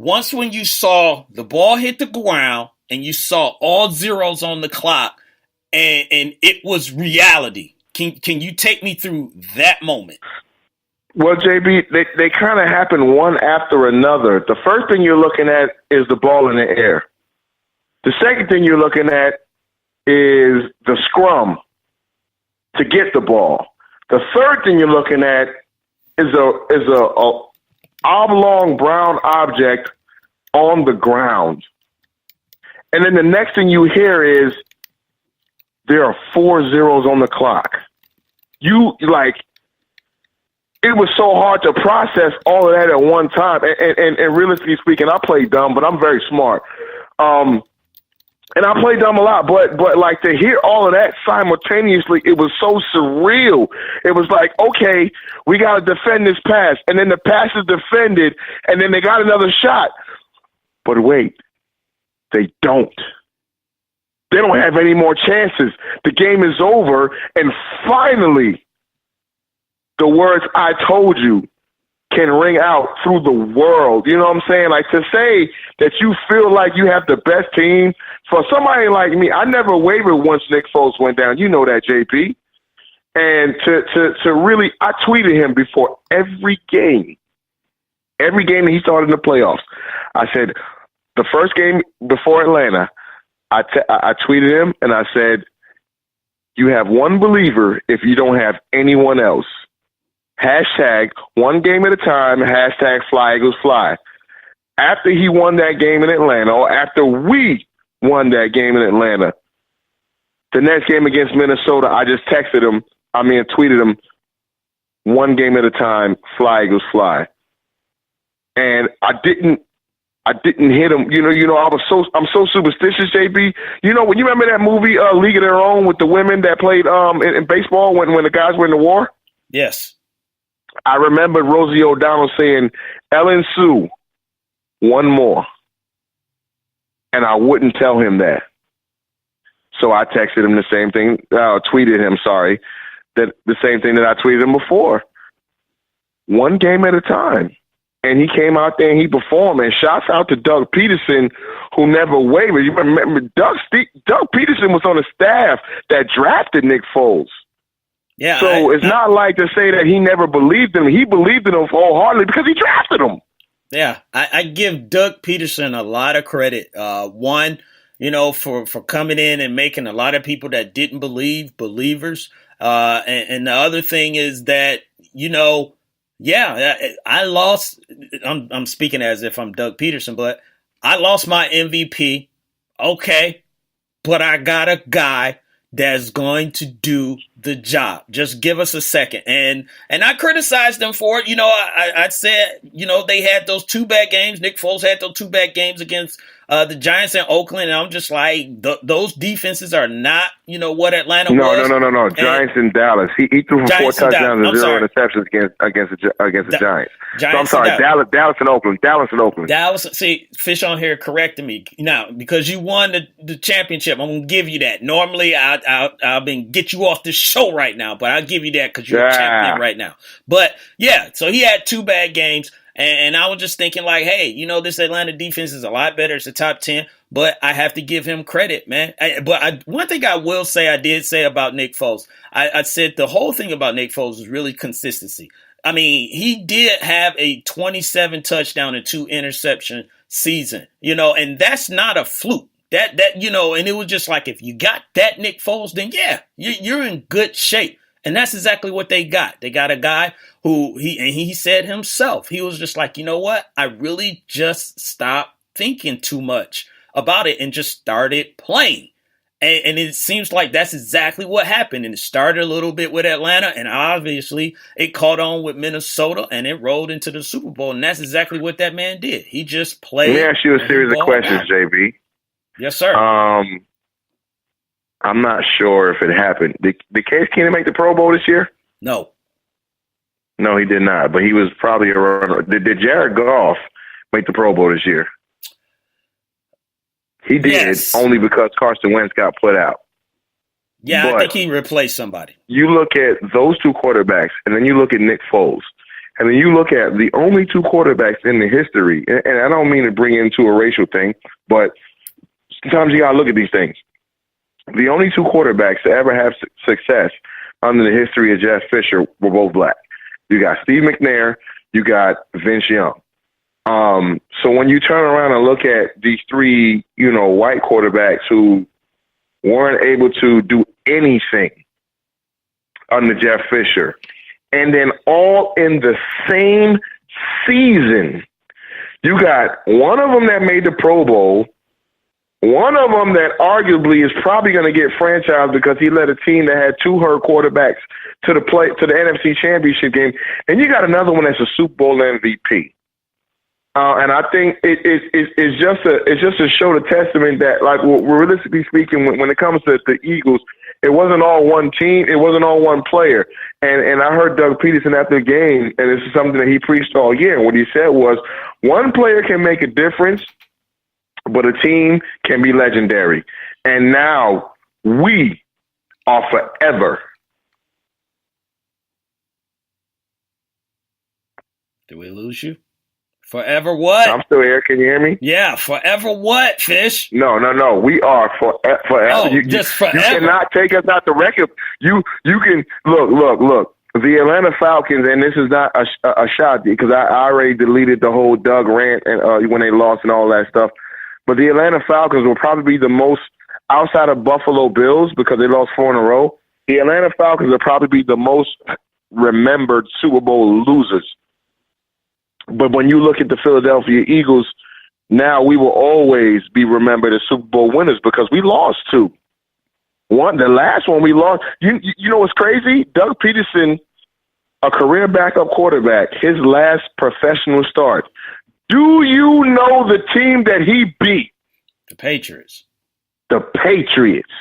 once when you saw the ball hit the ground and you saw all zeros on the clock and it was reality. Can you take me through that moment? Well, JB, they kind of happen one after another. The first thing you're looking at is the ball in the air. The second thing you're looking at is the scrum to get the ball. The third thing you're looking at is a oblong brown object on the ground. And then the next thing you hear is there are 4 zeros on the clock. It was so hard to process all of that at one time. And realistically speaking, I play dumb, but I'm very smart. And I play dumb a lot, but like to hear all of that simultaneously, it was so surreal. It was like, okay, we got to defend this pass. And then the pass is defended, and then they got another shot. But wait, they don't. They don't have any more chances. The game is over, and finally, the words "I told you" can ring out through the world. You know what I'm saying? Like, to say that you feel like you have the best team, for somebody like me, I never wavered once Nick Foles went down. You know that, JP. And to really, I tweeted him before every game that he started in the playoffs. I said, the first game before Atlanta, I tweeted him and I said, you have one believer if you don't have anyone else. Hashtag one game at a time, hashtag fly Eagles fly. After he won that game in Atlanta, or after we won that game in Atlanta, the next game against Minnesota, I just tweeted him, one game at a time, fly Eagles fly. And I didn't hit him. I'm so superstitious, JB. You know, when you remember that movie, League of Their Own, with the women that played in baseball when the guys were in the war? Yes. I remember Rosie O'Donnell saying, Ellen Sue, one more. And I wouldn't tell him that. So I texted him the same thing, tweeted him, that the same thing that I tweeted him before. One game at a time. And he came out there and he performed. And shouts out to Doug Peterson, who never wavered. You remember, Doug Peterson was on the staff that drafted Nick Foles. Yeah. So it's not like to say that he never believed in him. He believed in him wholeheartedly because he drafted him. Yeah, I give Doug Peterson a lot of credit. One, for coming in and making a lot of people that didn't believe believers. And the other thing is that, I lost. I'm speaking as if I'm Doug Peterson, but I lost my MVP. Okay, but I got a guy that's going to do the job. Just give us a second. And I criticized them for it. I said, they had those 2 bad games. Nick Foles had those 2 bad games against the Giants in Oakland. And I'm just like, those defenses are not, what Atlanta was. No. Giants in Dallas. He threw for 4 touchdowns and 0 interceptions against the Giants. So I'm sorry, Dallas and Oakland. See, Fish on here correcting me now because you won the championship. I'm gonna give you that. Normally, I'll get you off the show right now, but I'll give you that because you're a champion right now. But yeah, so he had 2 bad games, and I was just thinking like, hey, this Atlanta defense is a lot better. It's a top 10, but I have to give him credit, man. One thing I will say, I did say about Nick Foles, I said the whole thing about Nick Foles is really consistency. I mean, he did have a 27 touchdown and 2 interception season, and that's not a fluke. That and it was just like, if you got that Nick Foles, then yeah, you're in good shape. And that's exactly what they got. They got a guy who he said himself, he was just like, you know what? I really just stopped thinking too much about it and just started playing. And it seems like that's exactly what happened. And it started a little bit with Atlanta, and obviously it caught on with Minnesota, and it rolled into the Super Bowl. And that's exactly what that man did. He just played. Let me ask you a series of questions, JB. Yes, sir. I'm not sure if it happened. Did Case Keenum make the Pro Bowl this year? No. No, he did not. But he was probably a runner. Did Jared Goff make the Pro Bowl this year? He did, yes. Only because Carson Wentz got put out. Yeah, but I think he replaced somebody. You look at those 2 quarterbacks, and then you look at Nick Foles. And then you look at the only two quarterbacks in the history, and I don't mean to bring into a racial thing, but sometimes you got to look at these things. The only two quarterbacks to ever have success under the history of Jeff Fisher were both black. You got Steve McNair, you got Vince Young. So when you turn around and look at these three, white quarterbacks who weren't able to do anything under Jeff Fisher, and then all in the same season, you got one of them that made the Pro Bowl, one of them that arguably is probably going to get franchised because he led a team that had two hurt quarterbacks to the NFC Championship game, and you got another one that's a Super Bowl MVP. And I think it's just to show the testament that, like, realistically speaking, when it comes to the Eagles, it wasn't all one team, it wasn't all one player. And I heard Doug Peterson after the game, and this is something that he preached all year. And what he said was, one player can make a difference, but a team can be legendary. And now we are forever. Did we lose you? Forever what? I'm still here. Can you hear me? Yeah, forever what, Fish? No. We are forever. Oh, just forever. You cannot take us out the record. You can look. The Atlanta Falcons, and this is not a shot because I already deleted the whole Doug rant and when they lost and all that stuff. But the Atlanta Falcons will probably be the most, outside of Buffalo Bills because they lost 4 in a row. The Atlanta Falcons will probably be the most remembered Super Bowl losers. But when you look at the Philadelphia Eagles, now we will always be remembered as Super Bowl winners because we lost 2. The last one we lost. You know what's crazy? Doug Peterson, a career backup quarterback, his last professional start. Do you know the team that he beat? The Patriots. The Patriots.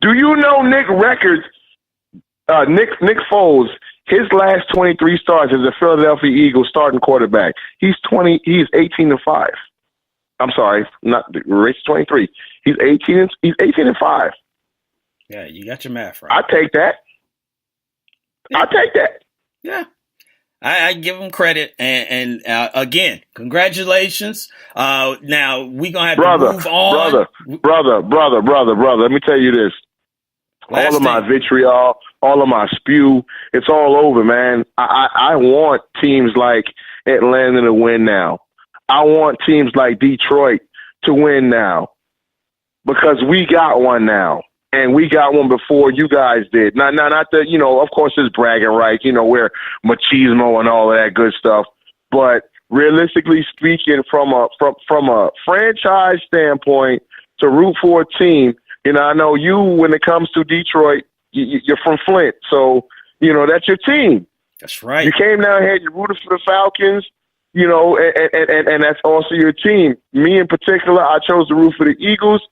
Do you know Nick Foles? His last 23 starts as a Philadelphia Eagles starting quarterback. He's 18-5. I'm sorry, not the race 23. He's 18-5. Yeah, you got your math right. I take that. Yeah. I take that. Yeah. I give him credit, and again, congratulations. Now we're gonna have to move on. Brother. Let me tell you this: all of my vitriol, all of my spew, it's all over, man. I want teams like Atlanta to win now. I want teams like Detroit to win now because we got one now. And we got one before you guys did. Not that, of course, it's bragging rights, we're machismo and all of that good stuff. But realistically speaking, from a franchise standpoint, to root for a team, I know you, when it comes to Detroit, you're from Flint. So, that's your team. That's right. You came down here, you rooted for the Falcons, and that's also your team. Me in particular, I chose to root for the Eagles.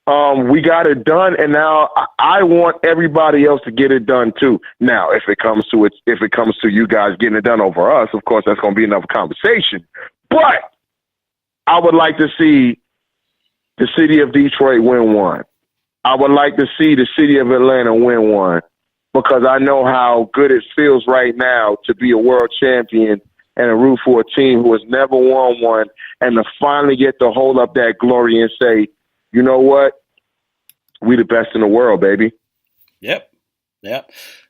We got it done, and now I want everybody else to get it done too. Now, if it comes to you guys getting it done over us, of course, that's going to be another conversation. But I would like to see the city of Detroit win one. I would like to see the city of Atlanta win one because I know how good it feels right now to be a world champion and a root for a team who has never won one, and to finally get to hold up that glory and say, you know what? We the best in the world, baby. Yep.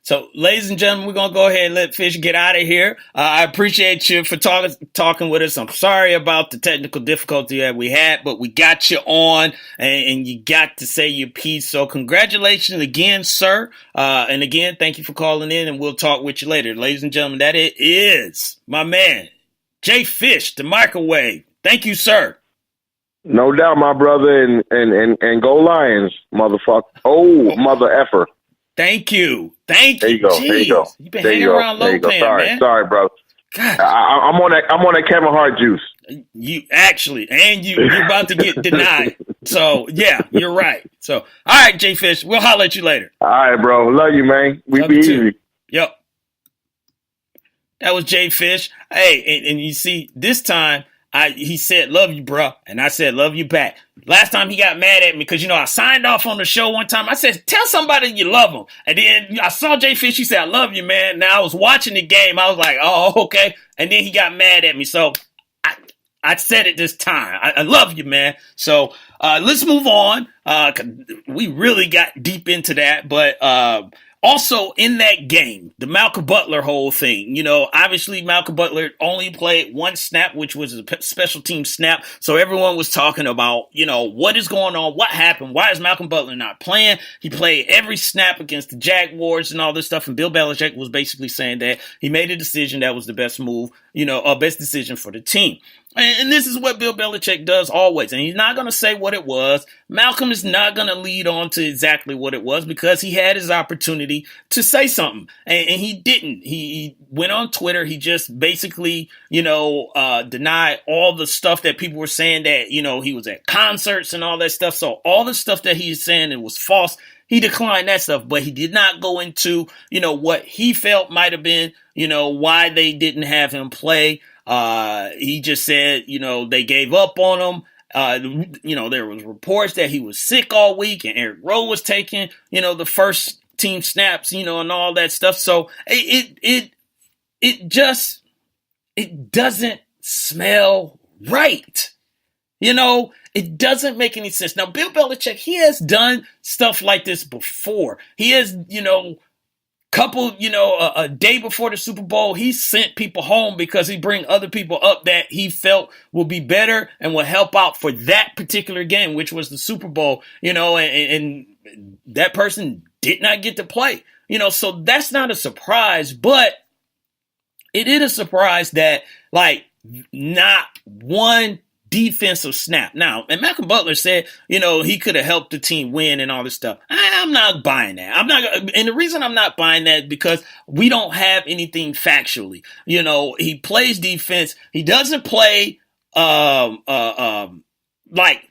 So, ladies and gentlemen, we're going to go ahead and let Fish get out of here. I appreciate you for talking with us. I'm sorry about the technical difficulty that we had, but we got you on, and you got to say your piece. So, congratulations again, sir. And again, thank you for calling in, and we'll talk with you later. Ladies and gentlemen, that it is my man, Jay Fish, the microwave. Thank you, sir. No doubt, my brother, and go Lions, motherfucker. Oh, mother effer. Thank you. There you go. Jeez. There you go. You've been hanging around Lopan, man. Sorry, bro. God. I'm on that Kevin Hart juice. You're about to get denied. So yeah, you're right. So all right, Jay Fish, we'll holler at you later. All right, bro. Love you, man. We be easy. Yep. That was Jay Fish. Hey, and you see, this time he said, love you, bro. And I said, love you back. Last time he got mad at me because, I signed off on the show one time. I said, tell somebody you love them. And then I saw Jay Fish. He said, I love you, man. Now I was watching the game. I was like, oh, okay. And then he got mad at me. So I said it this time. I love you, man. So let's move on. 'Cause we really got deep into that. But also in that game, the Malcolm Butler whole thing, obviously Malcolm Butler only played one snap, which was a special team snap. So everyone was talking about, what is going on? What happened? Why is Malcolm Butler not playing? He played every snap against the Jaguars and all this stuff. And Bill Belichick was basically saying that he made a decision that was the best move, best decision for the team. And this is what Bill Belichick does always. And he's not going to say what it was. Malcolm is not going to lead on to exactly what it was because he had his opportunity to say something. And he didn't. He went on Twitter. He just basically, denied all the stuff that people were saying that, he was at concerts and all that stuff. So all the stuff that he's saying it was false. He declined that stuff, but he did not go into, what he felt might have been, why they didn't have him play. He just said, they gave up on him. There was reports that he was sick all week and Eric Rowe was taking, the first team snaps, and all that stuff. So it doesn't smell right. It doesn't make any sense. Now, Bill Belichick, he has done stuff like this before. He has, a day before the Super Bowl, he sent people home because he bring other people up that he felt will be better and will help out for that particular game, which was the Super Bowl, and that person did not get to play, so that's not a surprise, but it is a surprise that not one defensive snap. Now, and Malcolm Butler said, he could have helped the team win and all this stuff. I'm not buying that. And the reason I'm not buying that is because we don't have anything factually. He plays defense. He doesn't play like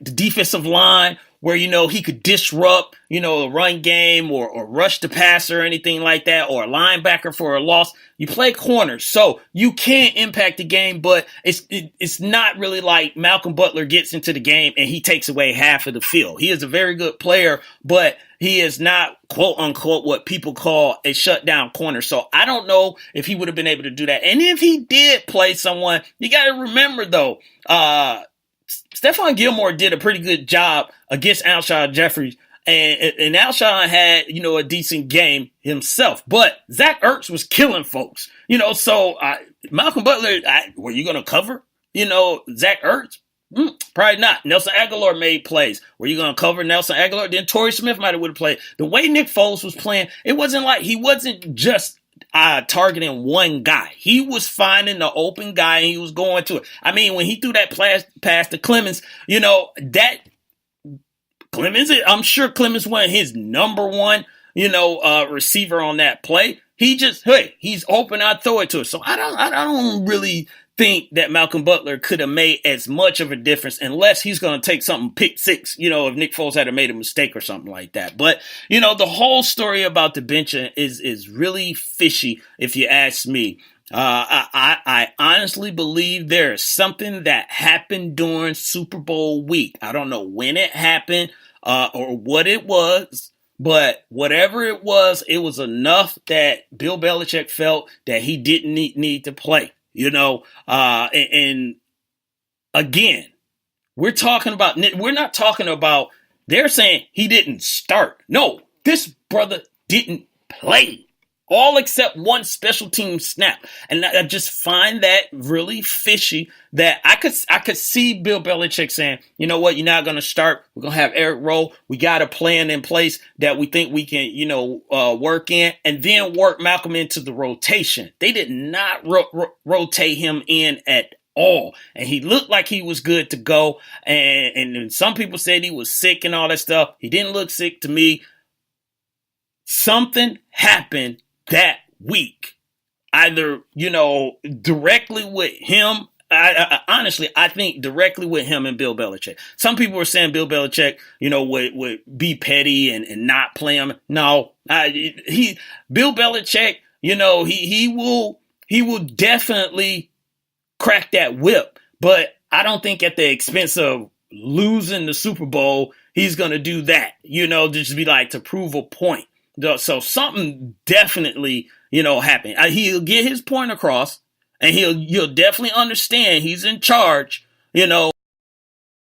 the defensive line where, he could disrupt, a run game or rush the passer or anything like that, or a linebacker for a loss. You play corner, so you can impact the game, but it's not really like Malcolm Butler gets into the game and he takes away half of the field. He is a very good player, but he is not, quote unquote, what people call a shutdown corner. So I don't know if he would have been able to do that. And if he did play someone, you got to remember though, Stephon Gilmore did a pretty good job against Alshon Jeffries, and Alshon had, a decent game himself, but Zach Ertz was killing folks, so Malcolm Butler, were you going to cover, Zach Ertz? Probably not. Nelson Aguilar made plays. Were you going to cover Nelson Aguilar? Then Torrey Smith might have would have played. The way Nick Foles was playing, it wasn't like he wasn't just targeting one guy. He was finding the open guy and he was going to it. I mean, when he threw that pass to Clemens, that Clemens, I'm sure Clemens won his number one, receiver on that play. He's open, I throw it to it. So I don't really think that Malcolm Butler could have made as much of a difference unless he's going to take something pick six, if Nick Foles had made a mistake or something like that. But, the whole story about the benching is really fishy, if you ask me. I honestly believe there is something that happened during Super Bowl week. I don't know when it happened, or what it was. But whatever it was enough that Bill Belichick felt that he didn't need to play. And again, we're not talking about, they're saying he didn't start. No, this brother didn't play. All except one special team snap. And I just find that really fishy that I could see Bill Belichick saying, you know what, you're not going to start. We're going to have Eric Rowe. We got a plan in place that we think we can, work in, and then work Malcolm into the rotation. They did not rotate him in at all. And he looked like he was good to go. And some people said he was sick and all that stuff. He didn't look sick to me. Something happened that week, either, directly with him. I honestly think directly with him and Bill Belichick. Some people were saying Bill Belichick, would be petty and not play him. No, Bill Belichick, he will definitely crack that whip. But I don't think at the expense of losing the Super Bowl, he's going to do that, just be like to prove a point. So something definitely, happened. He'll get his point across, and you'll definitely understand he's in charge,